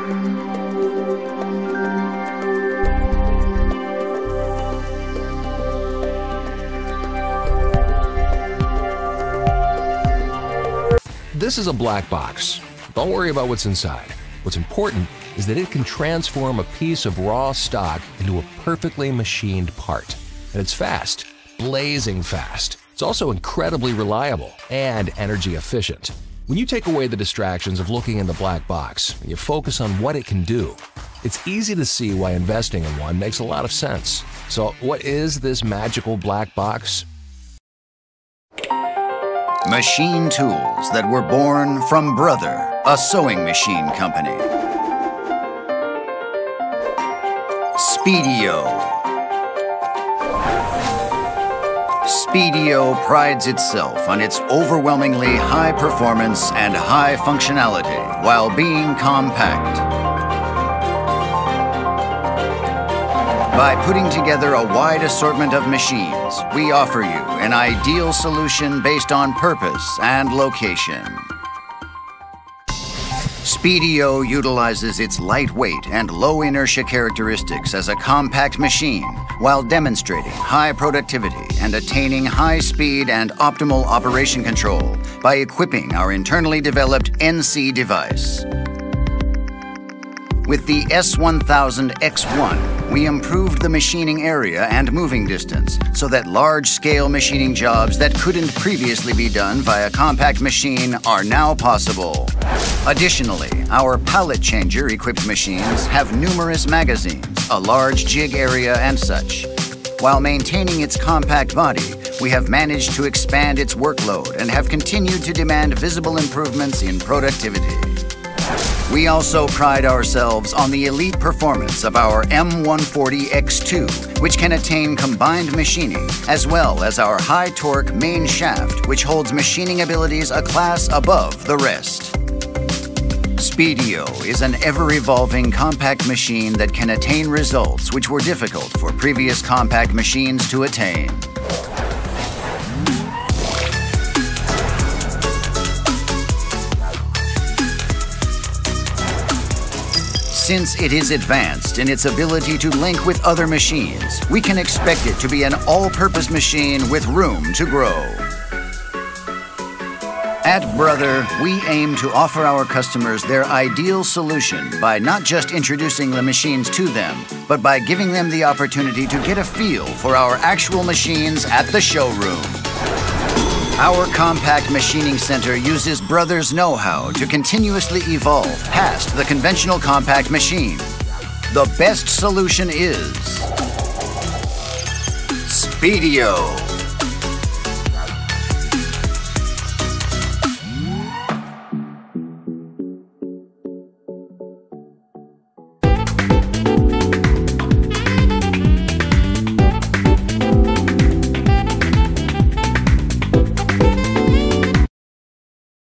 This is a black box. Don't worry about what's inside. What's important is that it can transform a piece of raw stock into a perfectly machined part. And it's fast, blazing fast. It's also incredibly reliable and energy efficient. When you take away the distractions of looking in the black box and you focus on what it can do, it's easy to see why investing in one makes a lot of sense. So what is this magical black box? Machine tools that were born from Brother, a sewing machine company. Speedio. Speedio prides itself on its overwhelmingly high performance and high functionality while being compact. By putting together a wide assortment of machines, we offer you an ideal solution based on purpose and location. Speedio utilizes its lightweight and low inertia characteristics as a compact machine while demonstrating high productivity and attaining high speed and optimal operation control by equipping our internally developed NC device. With the S1000X1, we improved the machining area and moving distance so that large-scale machining jobs that couldn't previously be done via compact machine are now possible. Additionally, our pallet changer-equipped machines have numerous magazines, a large jig area, and such. While maintaining its compact body, we have managed to expand its workload and have continued to demand visible improvements in productivity. We also pride ourselves on the elite performance of our M140X2, which can attain combined machining, as well as our high-torque main shaft, which holds machining abilities a class above the rest. Speedio is an ever-evolving compact machine that can attain results which were difficult for previous compact machines to attain. Since it is advanced in its ability to link with other machines, we can expect it to be an all-purpose machine with room to grow. At Brother, we aim to offer our customers their ideal solution by not just introducing the machines to them, but by giving them the opportunity to get a feel for our actual machines at the showroom. Our compact machining center uses Brother's know-how to continuously evolve past the conventional compact machine. The best solution is Speedio.